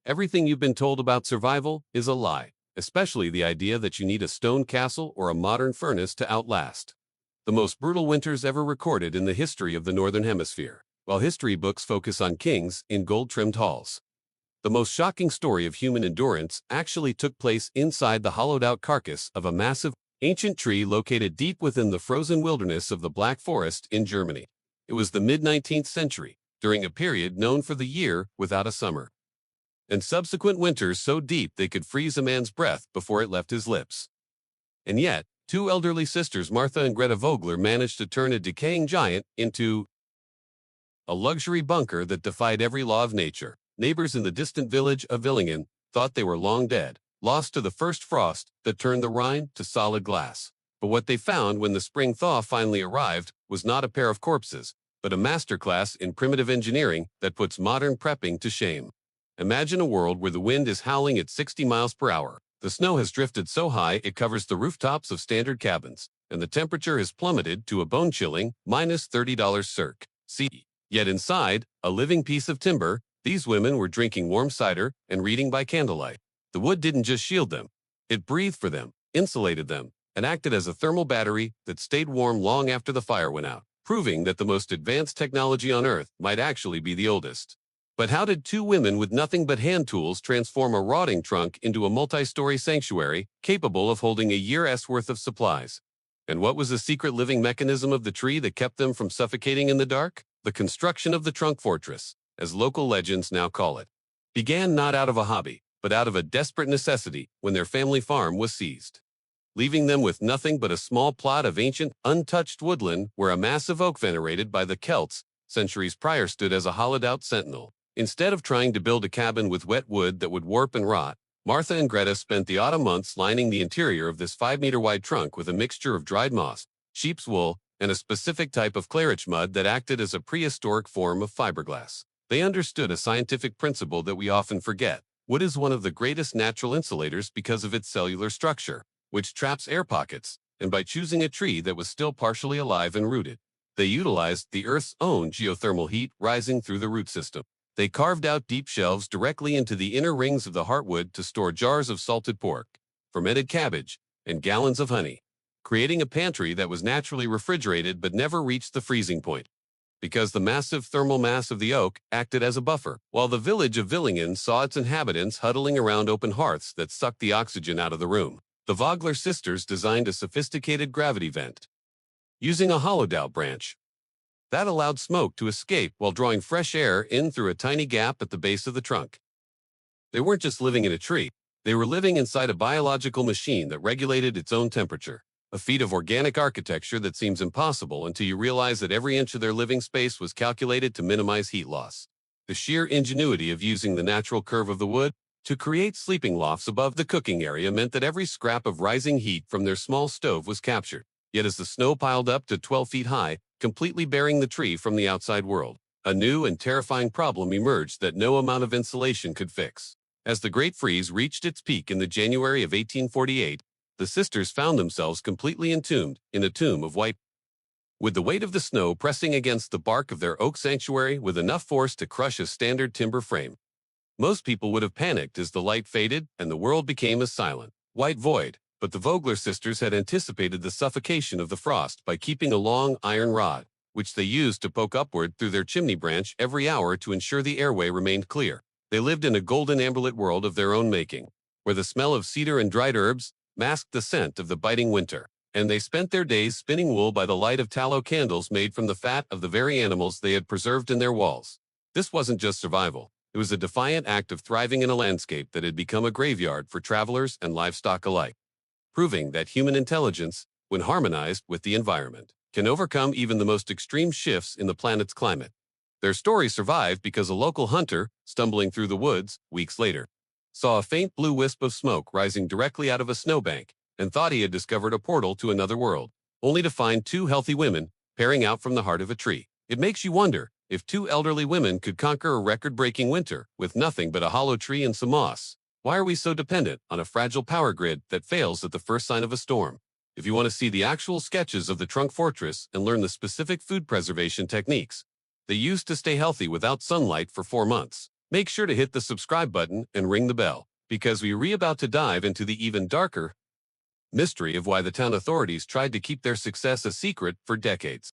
Everything you've been told about survival is a lie, especially the idea that you need a stone castle or a modern furnace to outlast the most brutal winters ever recorded in the history of the Northern Hemisphere. While history books focus on kings in gold-trimmed halls, the most shocking story of human endurance actually took place inside the hollowed-out carcass of a massive, ancient tree located deep within the frozen wilderness of the Black Forest in Germany. It was the mid-19th century, during a period known for the year without a summer, and subsequent winters so deep they could freeze a man's breath before it left his lips. And yet, two elderly sisters, Martha and Greta Vogler, managed to turn a decaying giant into a luxury bunker that defied every law of nature. Neighbors in the distant village of Villingen thought they were long dead, lost to the first frost that turned the Rhine to solid glass. But what they found when the spring thaw finally arrived was not a pair of corpses, but a masterclass in primitive engineering that puts modern prepping to shame. Imagine a world where the wind is howling at 60 miles per hour. The snow has drifted so high it covers the rooftops of standard cabins, and the temperature has plummeted to a bone-chilling -$30 circ. Yet inside, a living piece of timber, these women were drinking warm cider and reading by candlelight. The wood didn't just shield them. It breathed for them, insulated them, and acted as a thermal battery that stayed warm long after the fire went out, proving that the most advanced technology on Earth might actually be the oldest. But how did two women with nothing but hand tools transform a rotting trunk into a multi-story sanctuary capable of holding a year's worth of supplies? And what was the secret living mechanism of the tree that kept them from suffocating in the dark? The construction of the trunk fortress, as local legends now call it, began not out of a hobby, but out of a desperate necessity when their family farm was seized, leaving them with nothing but a small plot of ancient, untouched woodland where a massive oak venerated by the Celts centuries prior stood as a hollowed-out sentinel. Instead of trying to build a cabin with wet wood that would warp and rot, Martha and Greta spent the autumn months lining the interior of this 5-meter-wide trunk with a mixture of dried moss, sheep's wool, and a specific type of claret mud that acted as a prehistoric form of fiberglass. They understood a scientific principle that we often forget. Wood is one of the greatest natural insulators because of its cellular structure, which traps air pockets, and by choosing a tree that was still partially alive and rooted, they utilized the Earth's own geothermal heat rising through the root system. They carved out deep shelves directly into the inner rings of the heartwood to store jars of salted pork, fermented cabbage, and gallons of honey, creating a pantry that was naturally refrigerated but never reached the freezing point, because the massive thermal mass of the oak acted as a buffer. While the village of Villingen saw its inhabitants huddling around open hearths that sucked the oxygen out of the room, the Vogler sisters designed a sophisticated gravity vent, using a hollowed-out branch that allowed smoke to escape while drawing fresh air in through a tiny gap at the base of the trunk. They weren't just living in a tree, they were living inside a biological machine that regulated its own temperature, a feat of organic architecture that seems impossible until you realize that every inch of their living space was calculated to minimize heat loss. The sheer ingenuity of using the natural curve of the wood to create sleeping lofts above the cooking area meant that every scrap of rising heat from their small stove was captured. Yet as the snow piled up to 12 feet high, completely burying the tree from the outside world, a new and terrifying problem emerged that no amount of insulation could fix. As the Great Freeze reached its peak in the January of 1848, the sisters found themselves completely entombed in a tomb of white, with the weight of the snow pressing against the bark of their oak sanctuary with enough force to crush a standard timber frame. Most people would have panicked as the light faded and the world became a silent, white void. But the Vogler sisters had anticipated the suffocation of the frost by keeping a long iron rod, which they used to poke upward through their chimney branch every hour to ensure the airway remained clear. They lived in a golden amberlit world of their own making, where the smell of cedar and dried herbs masked the scent of the biting winter, and they spent their days spinning wool by the light of tallow candles made from the fat of the very animals they had preserved in their walls. This wasn't just survival. It was a defiant act of thriving in a landscape that had become a graveyard for travelers and livestock alike, proving that human intelligence, when harmonized with the environment, can overcome even the most extreme shifts in the planet's climate. Their story survived because a local hunter, stumbling through the woods weeks later, saw a faint blue wisp of smoke rising directly out of a snowbank and thought he had discovered a portal to another world, only to find two healthy women peering out from the heart of a tree. It makes you wonder, if two elderly women could conquer a record-breaking winter with nothing but a hollow tree and some moss, why are we so dependent on a fragile power grid that fails at the first sign of a storm? If you want to see the actual sketches of the trunk fortress and learn the specific food preservation techniques they used to stay healthy without sunlight for 4 months, Make sure to hit the subscribe button and ring the bell, because we're about to dive into the even darker mystery of why the town authorities tried to keep their success a secret for decades.